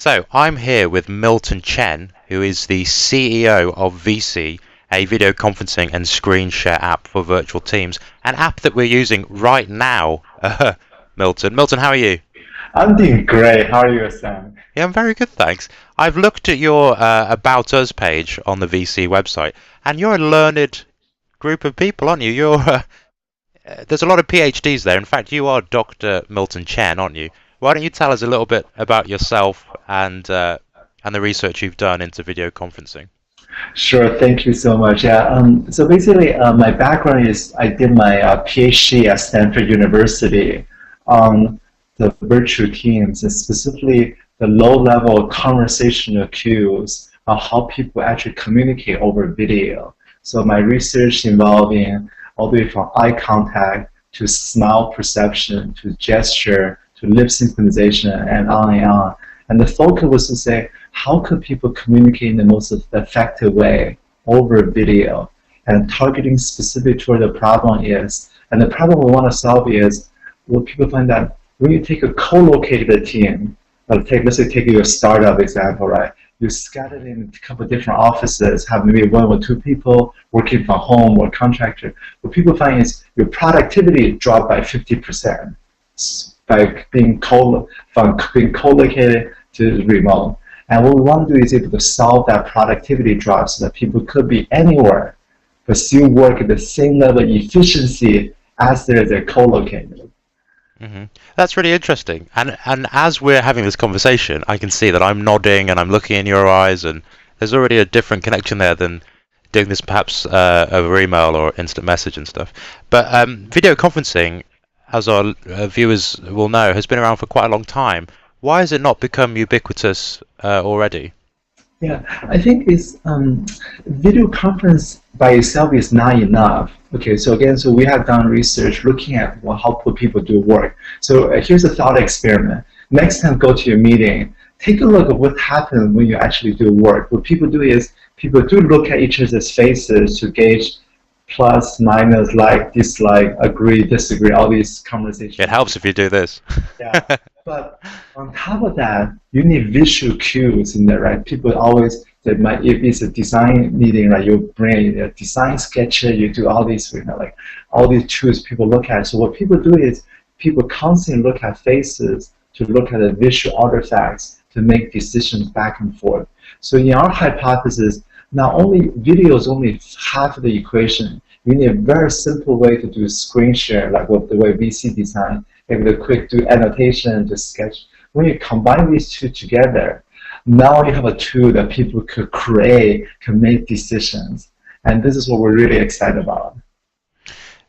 So I'm here with Milton Chen, who is the CEO of VSee, a video conferencing and screen share app for virtual teams, an app that we're using right now. Milton. Milton, how are you? I'm doing great. How are you, Sam? Yeah, I'm very good, thanks. I've looked at your About Us page on the VC website, and you're a learned group of people, aren't you? There's a lot of PhDs there. In fact, you are Dr. Milton Chen, aren't you? Why don't you tell us a little bit about yourself and the research you've done into video conferencing? Sure. Thank you so much. Yeah. So basically, my background is I did my PhD at Stanford University on the virtual teams, and specifically the low-level conversational cues on how people actually communicate over video. So my research involving all the way from eye contact to smile perception to gesture to lip synchronization and on and on. And the focus was to say, how could people communicate in the most effective way over video? And targeting specific to where the problem is. And the problem we want to solve is, well, people find that when you take a co-located team, let's say take your startup example, right? You scatter it in a couple of different offices, have maybe one or two people working from home or contractor. What people find is your productivity dropped by 50% by from being co-located to remote. And what we want to do is able to solve that productivity drop so that people could be anywhere but still work at the same level of efficiency as they're co-located. That's really interesting. And as we're having this conversation, I can see that I'm nodding and I'm looking in your eyes, and there's already a different connection there than doing this perhaps over email or instant message and stuff. But video conferencing, as our viewers will know, has been around for quite a long time. Why has it not become ubiquitous already? Yeah, I think it's video conference by itself is not enough. Okay, so again, so we have done research looking at how people do work. So here's a thought experiment. Next time, go to your meeting, take a look at what happens when you actually do work. What people do is people do look at each other's faces to gauge plus, minus, like, dislike, agree, disagree, all these conversations. It helps if you do this. Yeah. But on top of that, you need visual cues in there, right? People always, if it's a design meeting, right, you bring a design sketch, you do all these, like all these tools people look at. So what people do is people constantly look at faces to look at the visual artifacts to make decisions back and forth. So in our hypothesis, not only video is only half of the equation. You need a very simple way to do screen share, like the way VSee design. Maybe the quick do annotation to sketch. When you combine these two together, now you have a tool that people could create, can make decisions. And this is what we're really excited about.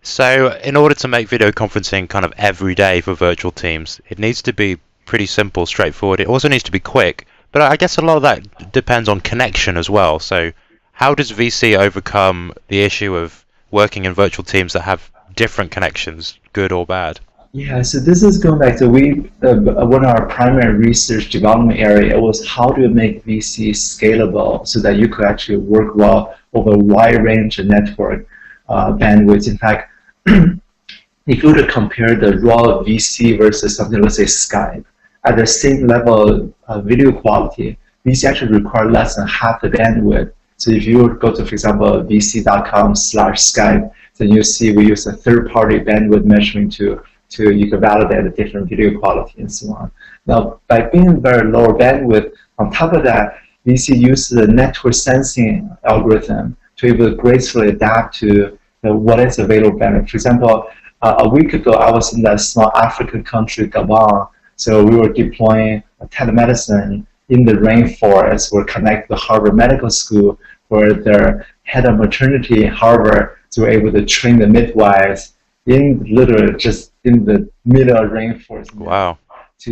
So in order to make video conferencing kind of every day for virtual teams, it needs to be pretty simple, straightforward. It also needs to be quick. But I guess a lot of that depends on connection as well. So how does VSee overcome the issue of working in virtual teams that have different connections, good or bad? Yeah, so this is going back to one of our primary research development area was how to make VSee scalable so that you could actually work well over a wide range of network bandwidths. In fact, if you were to compare the raw VSee versus something, let's say Skype, at the same level of video quality, VSee actually require less than half the bandwidth. So if you go to, for example, vsee.com/Skype, then you see we use a third-party bandwidth measuring to you can validate the different video quality and so on. Now, by being very lower bandwidth, on top of that, VSee uses a network sensing algorithm to be able to gracefully adapt to what is available bandwidth. For example, a week ago, I was in that small African country, Gabon. So we were deploying telemedicine in the rainforest. We're connected to Harvard Medical School, where their head of maternity in Harvard, so we're able to train the midwives in literally just in the middle of rainforest. Wow. So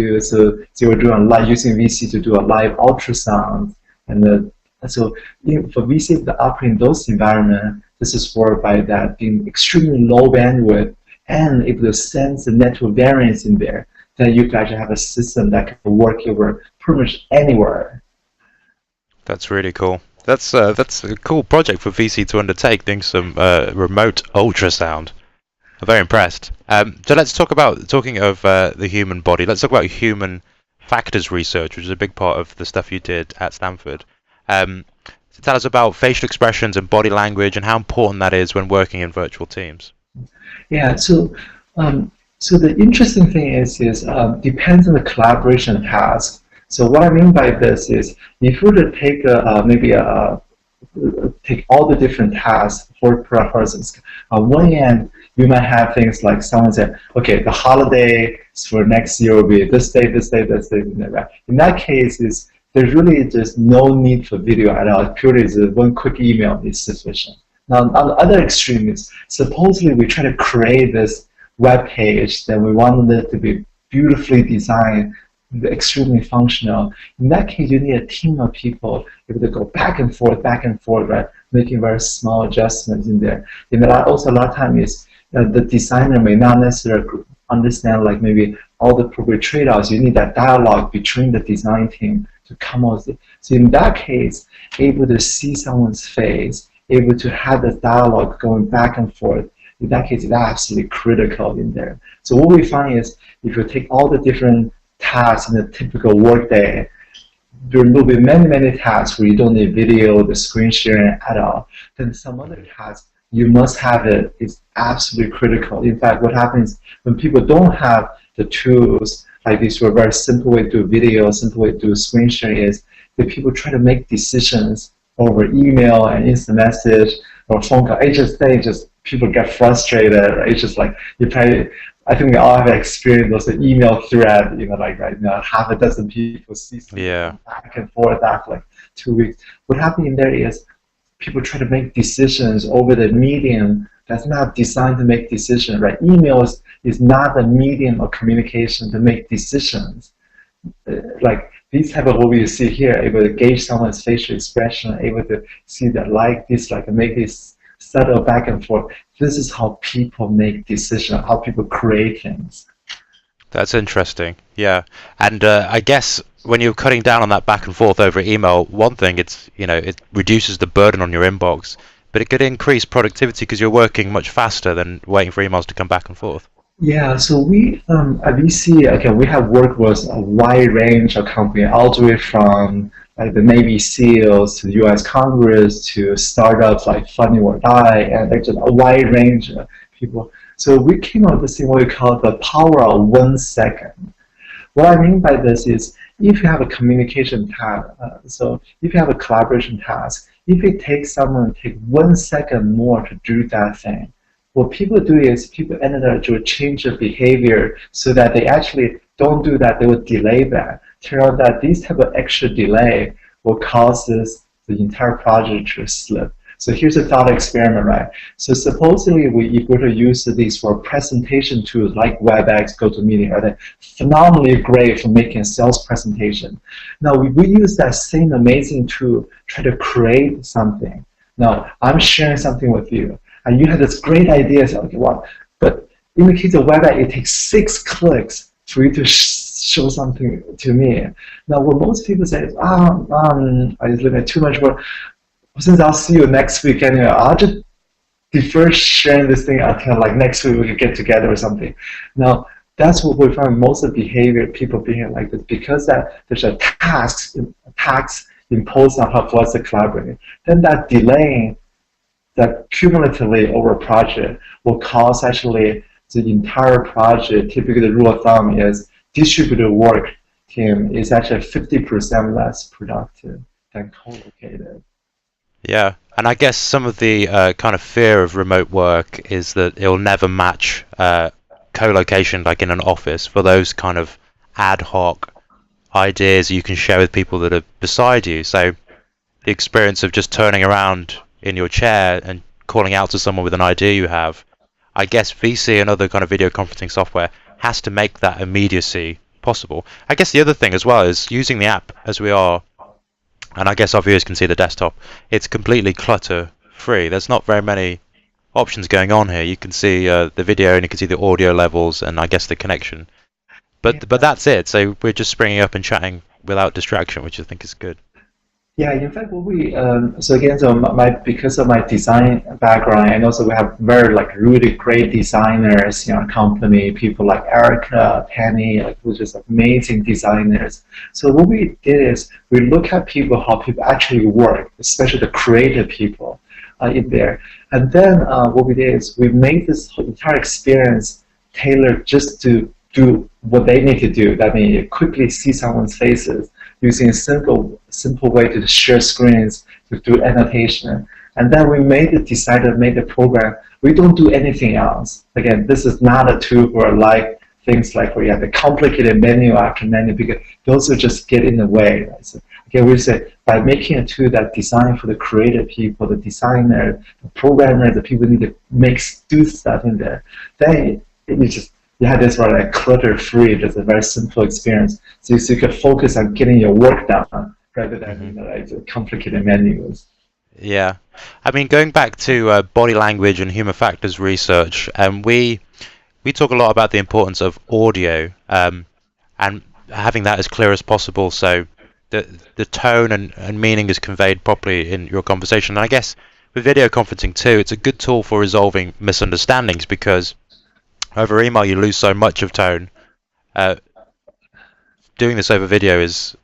we're doing using VSee to do a live ultrasound, and so for VSee to operate in those environments, this is work by that being extremely low bandwidth and able to sense the network variance in there. Then you can actually have a system that can work over pretty much anywhere. That's really cool. That's a cool project for VSee to undertake, doing some remote ultrasound. I'm very impressed. So let's talk about, talking of the human body, let's talk about human factors research, which is a big part of the stuff you did at Stanford. Um, to tell us about facial expressions and body language and how important that is when working in virtual teams. Yeah, um, so the interesting thing is depends on the collaboration task. So what I mean by this is, if you were to take maybe take all the different tasks for per person. On one end, you might have things like someone said, okay, the holidays for next year will be this day, this day, this day, right? In that case, there's really just no need for video at all. Purely is one quick email is sufficient. Now, on the other extreme is supposedly we try to create this web page that we wanted it to be beautifully designed, extremely functional. In that case, you need a team of people able to go back and forth, right? Making very small adjustments in there. And also a lot of time is the designer may not necessarily understand like maybe all the appropriate trade-offs. You need that dialogue between the design team to come out. So in that case, able to see someone's face, able to have the dialogue going back and forth, in that case, it's absolutely critical in there. So what we find is if you take all the different tasks in a typical workday, there will be many, many tasks where you don't need video, the screen sharing at all. Then some other tasks, you must have it. It's absolutely critical. In fact, what happens when people don't have the tools, like this were very simple way to do video, simple way to do screen sharing is that people try to make decisions over email and instant message or phone call. Just people get frustrated. Right? It's just like you probably. I think we all have experienced those email thread. Like right now, half a dozen people see something Yeah. back and forth after like 2 weeks. What happened in there is people try to make decisions over the medium that's not designed to make decisions. Right? Emails is not a medium of communication to make decisions. Like these type of what we see here, able to gauge someone's facial expression, able to see that like, dislike, and make this subtle back and forth. This is how people make decisions, how people create things. That's interesting. Yeah. And I guess when you're cutting down on that back and forth over email, one thing it reduces the burden on your inbox, but it could increase productivity because you're working much faster than waiting for emails to come back and forth. Yeah, so we at VSee, okay, we have worked with a wide range of companies, all the way from like the Navy SEALs to the U.S. Congress to startups like Funny or Die, and like just a wide range of people. So we came up with this thing what we call the power of 1 second. What I mean by this is if you have a communication task, so if you have a collaboration task, if it takes someone take 1 second more to do that thing, what people do is people ended up to change their behavior so that they actually don't do that, they will delay that. Turn out that this type of extra delay will cause the entire project to slip. So here's a thought experiment, right? So supposedly if we were to use these for presentation tools like WebEx, GoToMeeting, right? They're phenomenally great for making a sales presentation. Now we use that same amazing tool, try to create something. Now I'm sharing something with you, and you have this great idea, so, okay, well, but in the case of WebEx, it takes 6 clicks for you to show something to me. Now, what most people say is, I just live in too much work. Since I'll see you next week anyway, I'll just defer sharing this thing until like next week we can get together or something. Now, that's what we find most of the behavior, people being like this, because that there's a task imposed on us to collaborate. Then that delaying that cumulatively over a project will cause actually the entire project. Typically, the rule of thumb is distributed work team is actually 50% less productive than co-located. Yeah. And I guess some of the kind of fear of remote work is that it'll never match co-location like in an office for those kind of ad hoc ideas you can share with people that are beside you. So the experience of just turning around in your chair and calling out to someone with an idea you have, I guess VSee and other kind of video conferencing software has to make that immediacy possible. I guess the other thing as well is using the app as we are, and I guess our viewers can see the desktop, it's completely clutter free. There's not very many options going on here. You can see the video and you can see the audio levels and I guess the connection. But that's it. So we're just springing up and chatting without distraction, which I think is good. Yeah, in fact, what we so again, so my because of my design background, and also we have very like really great designers in our company, people like Erica, Penny, like who's just amazing designers. So what we did is we look at people, how people actually work, especially the creative people in there, and then what we did is we made this whole entire experience tailored just to do what they need to do. That means you quickly see someone's faces using a simple way to share screens to do annotation. And then we made the program. We don't do anything else. Again, this is not a tool for like things like where you have the complicated menu after menu because those will just get in the way. Right? So again, we say by making a tool that designed for the creative people, the designer, the programmer, the people who need to do stuff in there, then you just you have this right like clutter free, just a very simple experience. So you can focus on getting your work done rather than Hmm. like the complicated menus. Yeah, I mean, going back to body language and human factors research, we talk a lot about the importance of audio and having that as clear as possible, so the tone and meaning is conveyed properly in your conversation. And I guess with video conferencing too, it's a good tool for resolving misunderstandings because over email you lose so much of tone. Uh, Doing this over video is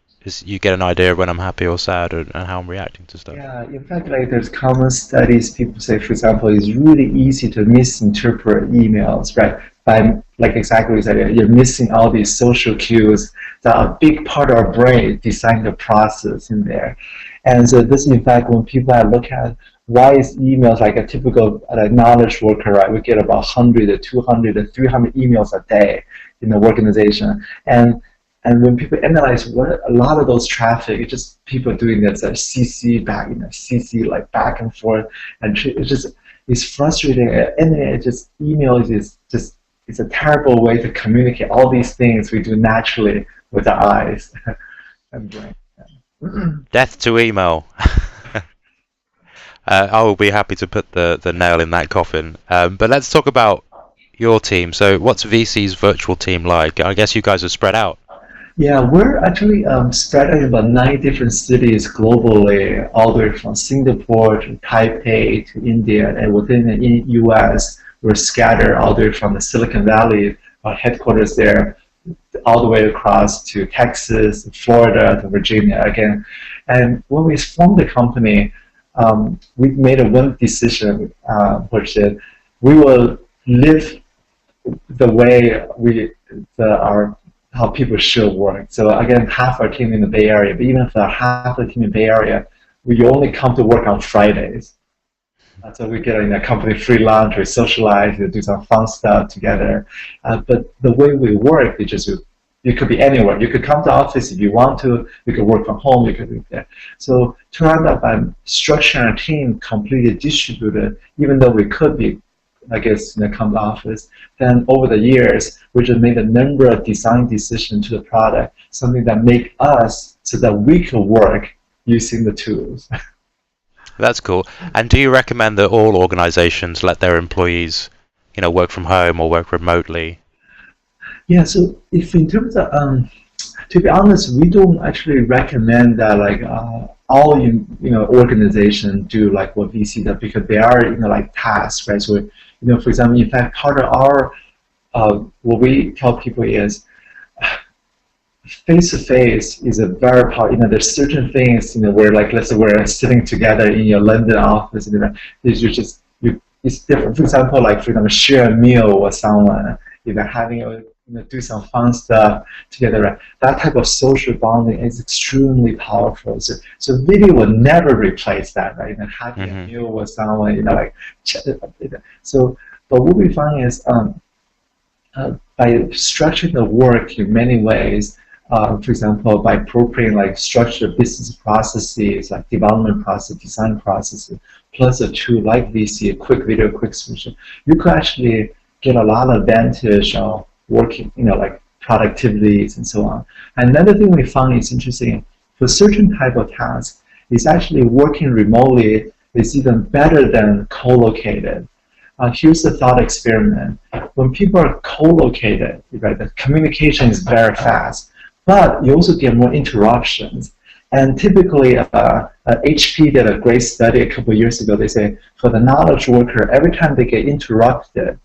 you get an idea of when I'm happy or sad and how I'm reacting to stuff. Yeah, in fact, like there's common studies. People say, for example, it's really easy to misinterpret emails, right? By like exactly what you said, you're missing all these social cues that are a big part of our brain design the process in there. And so this, in fact, when people look at why is emails like a typical knowledge worker, right? We get about 100 to 200 to 300 emails a day in the organization, and when people analyze what a lot of those traffic, it's just people doing this CC back, CC like back and forth, and it's just it's frustrating. And it just email is just it's a terrible way to communicate all these things we do naturally with our eyes and brain. Death to email. I will be happy to put the nail in that coffin. But let's talk about your team. So, what's VC's virtual team like? I guess you guys are spread out. Yeah, we're actually spread out in about 9 different cities globally, all the way from Singapore to Taipei to India, and within the US, we're scattered all the way from the Silicon Valley, our headquarters there, all the way across to Texas, to Florida, to Virginia again. And when we formed the company, we made a one decision, which is we will live the way our how people should work. So again, half our team in the Bay Area, but even for half the team in the Bay Area, we only come to work on Fridays. So we get in a company free lunch, we socialize, we do some fun stuff together. But the way we work, is just you could be anywhere. You could come to office if you want to. You could work from home. You could do that. So turned out by structuring our team completely distributed, even though we could be I guess, come to office. Then over the years, we just made a number of design decisions to the product, something that make us so that we can work using the tools. That's cool. And do you recommend that all organizations let their employees, work from home or work remotely? Yeah, so if in terms of, to be honest, we don't actually recommend that like all organizations do like what VC does because they are like tasks, right? So for example, in fact, part of our what we tell people is face to face is a very part. There's certain things where like let's say we're sitting together in your London office, it's different. For example, share a meal with someone, having a do some fun stuff together. Right? That type of social bonding is extremely powerful. So video will never replace that, right? Having a Hmm. meal with someone, so. But what we find is by structuring the work in many ways, for example, by appropriating like structured business processes, like development process, design processes, plus a tool like VC, a quick video, quick solution, you could actually get a lot of advantage of working, like productivities and so on. Another thing we found is interesting, for certain type of tasks, is actually working remotely is even better than co-located. Here's the thought experiment. When people are co-located, right, the communication is very fast, but you also get more interruptions. And typically, HP did a great study a couple of years ago. They say for the knowledge worker, every time they get interrupted,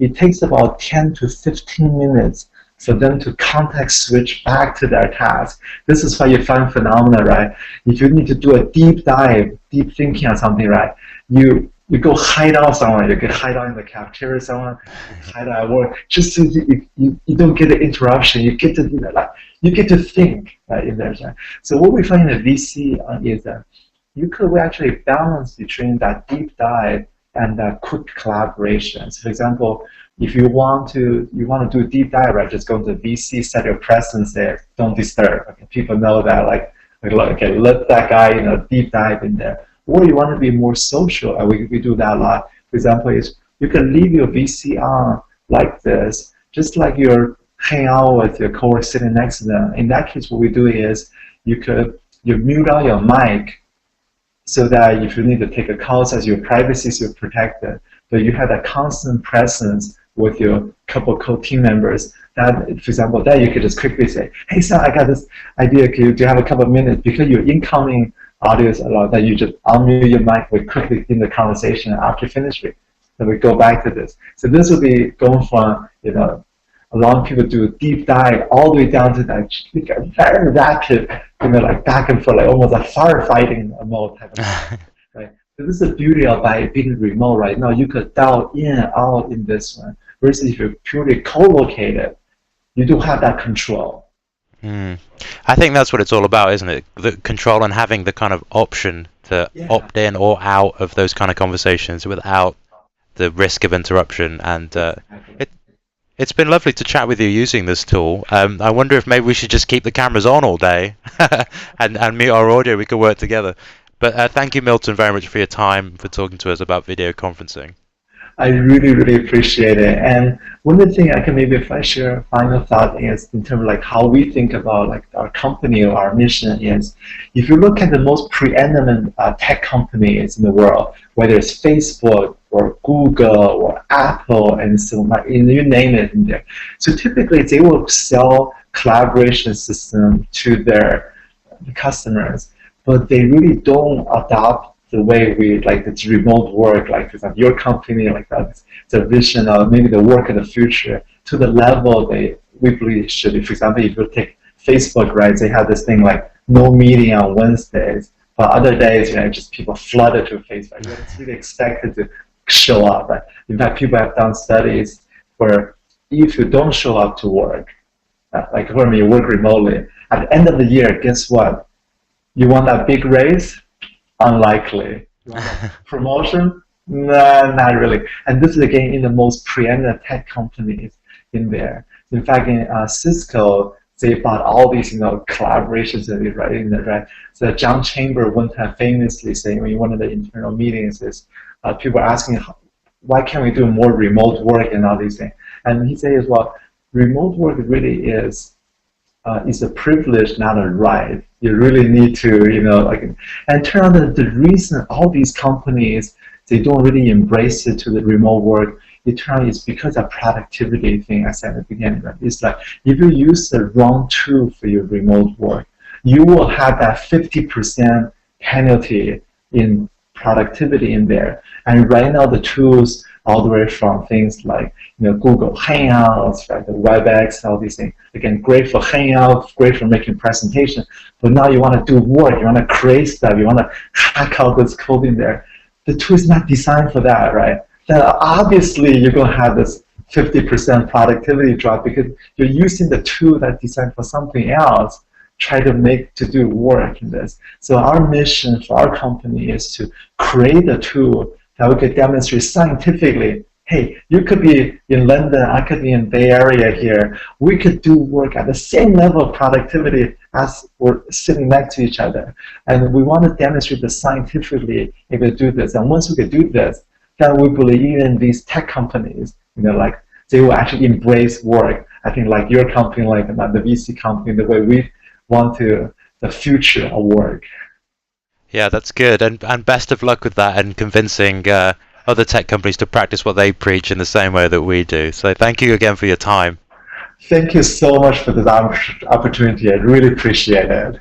it takes about 10 to 15 minutes for them to context switch back to their task. This is why you find phenomena, right? If you need to do a deep dive, deep thinking on something, right? You go hide out somewhere. You can hide out in the cafeteria somewhere, hide out at work, just so you don't get the interruption. You get to you get to think in there. Right? So what we find in the VC is that we actually balance between that deep dive and that quick collaboration. So for example, if you want to do a deep dive, right, just go to VC, set your presence there, don't disturb. Okay? People know that okay, let that guy deep dive in there. Or you want to be more social, we do that a lot. For example, is you can leave your VC on like this, just like you're hanging out with your coworker sitting next to them. In that case, what we do is you mute out your mic so that if you need to take a call, as your privacy is protected, but you have that constant presence with your couple co-team members. That, for example, that you could just quickly say, hey, Sam, I got this idea. Do you have a couple of minutes? Because your incoming audio is a lot that you just unmute your mic, we quickly in the conversation after you finish it. Then we go back to this. So this will be going from, a lot of people do a deep dive all the way down to that very rapid, like back and forth, like almost a firefighting mode type of thing, right? So this is the beauty of by being remote right now. You could dial in and out in this one. Versus if you're purely co-located, you don't have that control. I think that's what it's all about, isn't it? The control and having the kind of option to opt in or out of those kind of conversations without the risk of interruption. And it's been lovely to chat with you using this tool. I wonder if maybe we should just keep the cameras on all day and mute our audio. We could work together. But thank you, Milton, very much for your time, for talking to us about video conferencing. I really, really appreciate it. And one of the things I can maybe if I share a final thought is in terms of how we think about our company or our mission is, if you look at the most preeminent tech companies in the world, whether it's Facebook or Google or Apple and so on, you name it in there. So typically they will sell collaboration system to their customers, but they really don't adopt the way we it's remote work, like for example, your company, like that, the vision of maybe the work of the future to the level we believe should be. For example, if you take Facebook, right, they have this thing like no meeting on Wednesdays, but other days, just people flooded to Facebook. It's really expected to show up, right? In fact, people have done studies where if you don't show up to work, like when you work remotely, at the end of the year, guess what? You want that big raise? Unlikely. Promotion? No, not really. And this is again in the most preeminent tech companies in there. In fact, in Cisco, they bought all these, collaborations in there, right? So John Chamber one time famously saying in one of the internal meetings is, people are asking, why can't we do more remote work and all these things? And he says, well, remote work really is a privilege, not a right. You really need to, and turn out the reason all these companies, they don't really embrace it to the remote work, it turns out it's because of productivity thing I said at the beginning. Right? It's like, if you use the wrong tool for your remote work, you will have that 50% penalty in productivity in there. And right now the tools, all the way from things like Google Hangouts, right, the WebEx, all these things. Again, great for Hangouts, great for making presentations. But now you want to do work, you want to create stuff, you want to hack out this code in there. The tool is not designed for that, right? Then obviously you're going to have this 50% productivity drop because you're using the tool that's designed for something else. Try to do work in this. So our mission for our company is to create a tool that we could demonstrate scientifically, hey, you could be in London, I could be in Bay Area here. We could do work at the same level of productivity as we're sitting next to each other. And we want to demonstrate that scientifically if we do this. And once we can do this, then we believe even these tech companies, they will actually embrace work. I think like your company, like the VC company, the way we want the future of work. Yeah, that's good, and best of luck with that and convincing other tech companies to practice what they preach in the same way that we do. So thank you again for your time. Thank you so much for this opportunity. I really appreciate it.